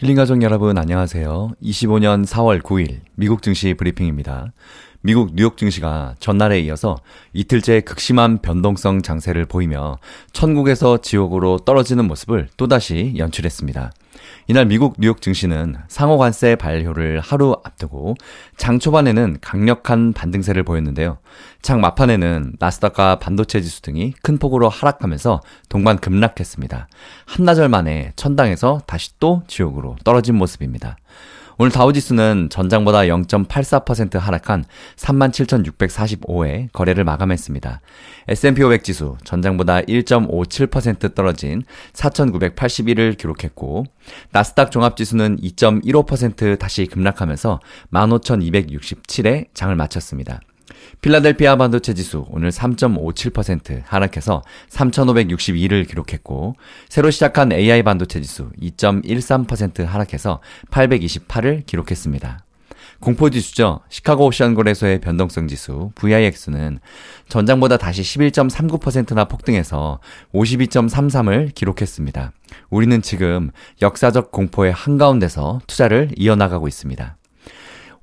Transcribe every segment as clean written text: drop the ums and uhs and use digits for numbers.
힐링가족 여러분 안녕하세요. 25년 4월 9일 미국 증시 브리핑입니다. 미국 뉴욕 증시가 전날에 이어서 이틀째 극심한 변동성 장세를 보이며 천국에서 지옥으로 떨어지는 모습을 또다시 연출했습니다. 이날 미국 뉴욕 증시는 상호관세 발효를 하루 앞두고 장 초반에는 강력한 반등세를 보였는데요. 장 막판에는 나스닥과 반도체 지수 등이 큰 폭으로 하락하면서 동반 급락했습니다. 한나절 만에 천당에서 다시 또 지옥으로 떨어진 모습입니다. 오늘 다우지수는 전장보다 0.84% 하락한 37,645에 거래를 마감했습니다. S&P 500 지수 전장보다 1.57% 떨어진 4,981을 기록했고 나스닥 종합지수는 2.15% 다시 급락하면서 15,267에 장을 마쳤습니다. 필라델피아 반도체 지수 오늘 3.57% 하락해서 3,562를 기록했고 새로 시작한 AI 반도체 지수 2.13% 하락해서 828을 기록했습니다. 공포지수죠. 시카고 옵션 거래소의 변동성 지수 VIX는 전장보다 다시 11.39%나 폭등해서 52.33을 기록했습니다. 우리는 지금 역사적 공포의 한가운데서 투자를 이어나가고 있습니다.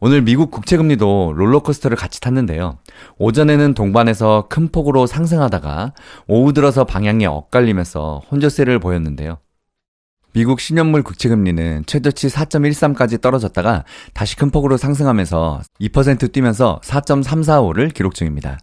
오늘 미국 국채금리도 롤러코스터를 같이 탔는데요. 오전에는 동반해서 큰 폭으로 상승하다가 오후 들어서 방향이 엇갈리면서 혼조세를 보였는데요. 미국 10년물 국채금리는 최저치 4.13까지 떨어졌다가 다시 큰 폭으로 상승하면서 2% 뛰면서 4.345를 기록 중입니다.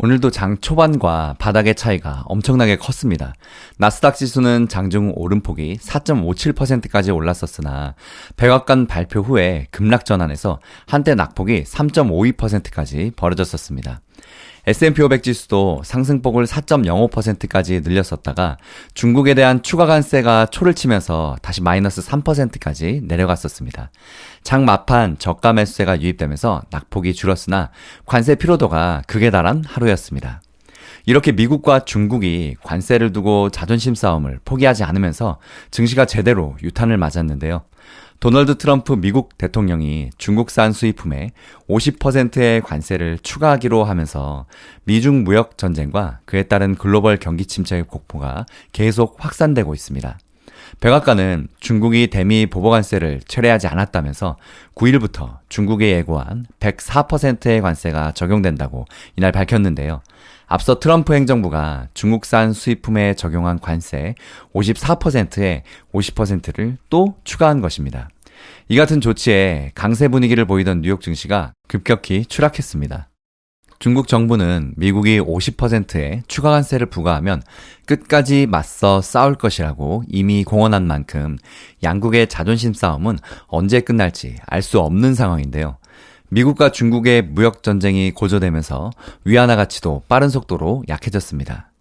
오늘도 장 초반과 바닥의 차이가 엄청나게 컸습니다. 나스닥 지수는 장중 오름폭이 4.57%까지 올랐었으나 백악관 발표 후에 급락 전환해서 한때 낙폭이 3.52%까지 벌어졌었습니다. S&P 500 지수도 상승폭을 4.05%까지 늘렸었다가 중국에 대한 추가 관세가 초를 치면서 다시 마이너스 3%까지 내려갔었습니다. 장 막판 저가 매수세가 유입되면서 낙폭이 줄었으나 관세 피로도가 극에 달한 하루였습니다. 이렇게 미국과 중국이 관세를 두고 자존심 싸움을 포기하지 않으면서 증시가 제대로 유탄을 맞았는데요. 도널드 트럼프 미국 대통령이 중국산 수입품에 50%의 관세를 추가하기로 하면서 미중 무역 전쟁과 그에 따른 글로벌 경기 침체의 공포가 계속 확산되고 있습니다. 백악관은 중국이 대미 보복관세를 철회하지 않았다면서 9일부터 중국에 예고한 104%의 관세가 적용된다고 이날 밝혔는데요. 앞서 트럼프 행정부가 중국산 수입품에 적용한 관세 54%에 50%를 또 추가한 것입니다. 이 같은 조치에 강세 분위기를 보이던 뉴욕 증시가 급격히 추락했습니다. 중국 정부는 미국이 50%의 추가 관세를 부과하면 끝까지 맞서 싸울 것이라고 이미 공언한 만큼 양국의 자존심 싸움은 언제 끝날지 알 수 없는 상황인데요. 미국과 중국의 무역 전쟁이 고조되면서 위안화 가치도 빠른 속도로 약해졌습니다.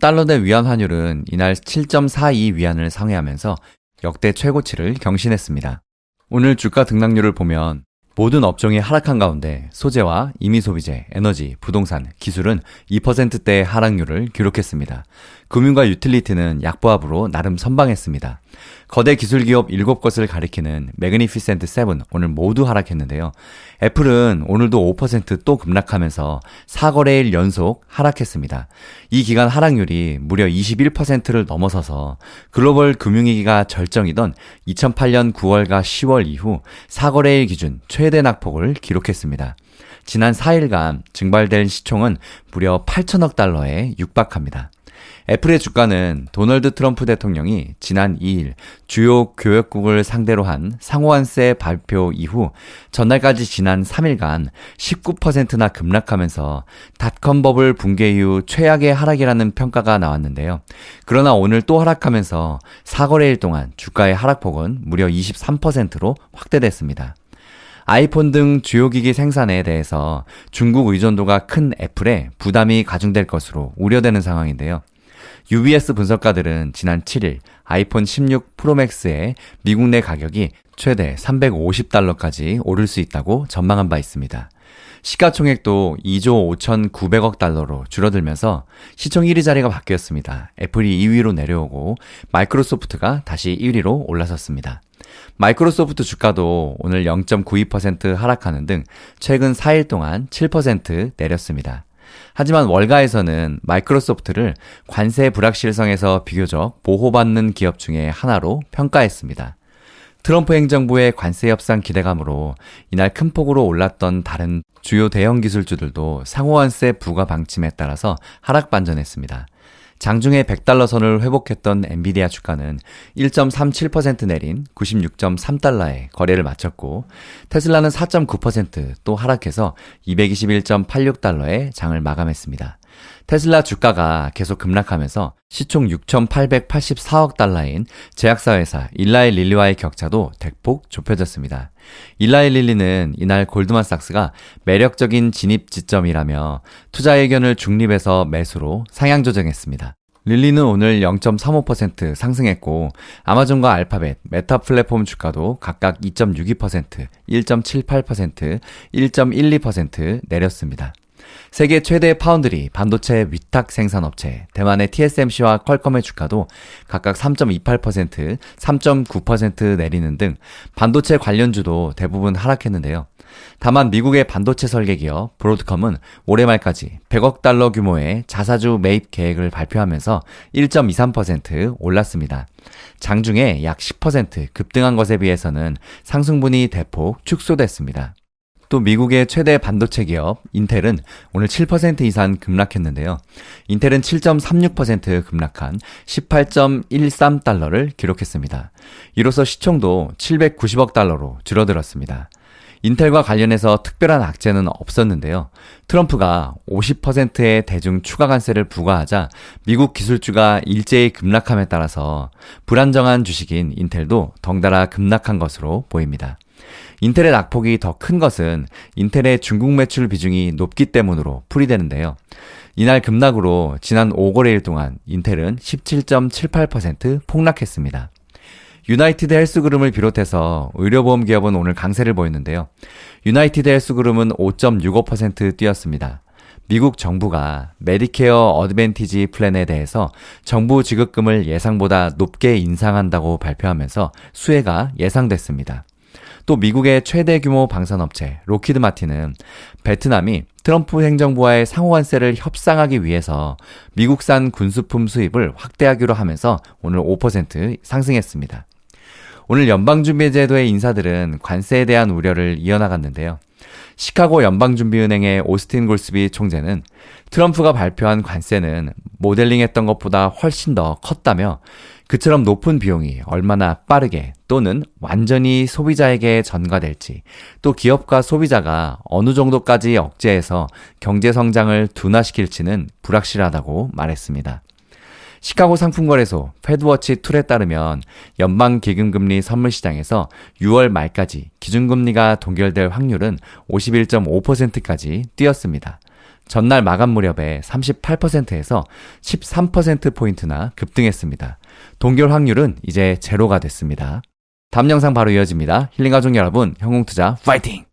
달러 대 위안 환율은 이날 7.42 위안을 상회하면서 역대 최고치를 경신했습니다. 오늘 주가 등락률을 보면 모든 업종이 하락한 가운데 소재와 임의소비재, 에너지, 부동산, 기술은 2%대의 하락률을 기록했습니다. 금융과 유틸리티는 약보합으로 나름 선방했습니다. 거대 기술기업 7곳을 가리키는 매그니피센트 7 오늘 모두 하락했는데요. 애플은 오늘도 5% 급락하면서 4거래일 연속 하락했습니다. 이 기간 하락률이 무려 21%를 넘어서서 글로벌 금융위기가 절정이던 2008년 9월과 10월 이후 4거래일 기준 최대 낙폭을 기록했습니다. 지난 4일간 증발된 시총은 무려 8천억 달러에 육박합니다. 애플의 주가는 도널드 트럼프 대통령이 지난 2일 주요 교역국을 상대로 한 상호관세 발표 이후 전날까지 지난 3일간 19%나 급락하면서 닷컴 버블 붕괴 이후 최악의 하락이라는 평가가 나왔는데요. 그러나 오늘 또 하락하면서 4거래일 동안 주가의 하락폭은 무려 23%로 확대됐습니다. 아이폰 등 주요 기기 생산에 대해서 중국 의존도가 큰 애플에 부담이 가중될 것으로 우려되는 상황인데요. UBS 분석가들은 지난 7일 아이폰 16 프로맥스의 미국 내 가격이 최대 350달러까지 오를 수 있다고 전망한 바 있습니다. 시가총액도 2조 5,900억 달러로 줄어들면서 시총 1위 자리가 바뀌었습니다. 애플이 2위로 내려오고 마이크로소프트가 다시 1위로 올라섰습니다. 마이크로소프트 주가도 오늘 0.92% 하락하는 등 최근 4일 동안 7% 내렸습니다. 하지만 월가에서는 마이크로소프트를 관세 불확실성에서 비교적 보호받는 기업 중에 하나로 평가했습니다. 트럼프 행정부의 관세 협상 기대감으로 이날 큰 폭으로 올랐던 다른 주요 대형 기술주들도 상호환세 부과 방침에 따라서 하락 반전했습니다. 장중에 100달러 선을 회복했던 엔비디아 주가는 1.37% 내린 96.3달러에 거래를 마쳤고, 테슬라는 4.9% 또 하락해서 221.86달러에 장을 마감했습니다. 테슬라 주가가 계속 급락하면서 시총 6,884억 달러인 제약사 회사 일라이 릴리와의 격차도 대폭 좁혀졌습니다. 일라이 릴리는 이날 골드만삭스가 매력적인 진입 지점이라며 투자 의견을 중립에서 매수로 상향 조정했습니다. 릴리는 오늘 0.35% 상승했고, 아마존과 알파벳, 메타 플랫폼 주가도 각각 2.62%, 1.78%, 1.12% 내렸습니다. 세계 최대 파운드리 반도체 위탁 생산업체 대만의 TSMC와 퀄컴의 주가도 각각 3.28%, 3.9% 내리는 등 반도체 관련주도 대부분 하락했는데요. 다만 미국의 반도체 설계 기업 브로드컴은 올해 말까지 100억 달러 규모의 자사주 매입 계획을 발표하면서 1.23% 올랐습니다. 장중에 약 10% 급등한 것에 비해서는 상승분이 대폭 축소됐습니다. 또 미국의 최대 반도체 기업 인텔은 오늘 7% 이상 급락했는데요. 인텔은 7.36% 급락한 18.13달러를 기록했습니다. 이로써 시총도 790억 달러로 줄어들었습니다. 인텔과 관련해서 특별한 악재는 없었는데요. 트럼프가 50%의 대중 추가 관세를 부과하자 미국 기술주가 일제히 급락함에 따라서 불안정한 주식인 인텔도 덩달아 급락한 것으로 보입니다. 인텔의 낙폭이 더 큰 것은 인텔의 중국 매출 비중이 높기 때문으로 풀이되는데요. 이날 급락으로 지난 5거래일 동안 인텔은 17.78% 폭락했습니다. 유나이티드 헬스그룹을 비롯해서 의료보험 기업은 오늘 강세를 보였는데요. 유나이티드 헬스그룹은 5.65% 뛰었습니다. 미국 정부가 메디케어 어드밴티지 플랜에 대해서 정부 지급금을 예상보다 높게 인상한다고 발표하면서 수혜가 예상됐습니다. 또 미국의 최대 규모 방산업체 로키드 마틴은 베트남이 트럼프 행정부와의 상호관세를 협상하기 위해서 미국산 군수품 수입을 확대하기로 하면서 오늘 5% 상승했습니다. 오늘 연방준비제도의 인사들은 관세에 대한 우려를 이어나갔는데요. 시카고 연방준비은행의 오스틴 골스비 총재는 트럼프가 발표한 관세는 모델링했던 것보다 훨씬 더 컸다며, 그처럼 높은 비용이 얼마나 빠르게 또는 완전히 소비자에게 전가될지, 또 기업과 소비자가 어느 정도까지 억제해서 경제 성장을 둔화시킬지는 불확실하다고 말했습니다. 시카고 상품거래소 페드워치 툴에 따르면 연방기금금리 선물시장에서 6월 말까지 기준금리가 동결될 확률은 51.5%까지 뛰었습니다. 전날 마감 무렵에 38%에서 13%포인트나 급등했습니다. 동결 확률은 이제 제로가 됐습니다. 다음 영상 바로 이어집니다. 힐링가족 여러분, 현공투자 파이팅!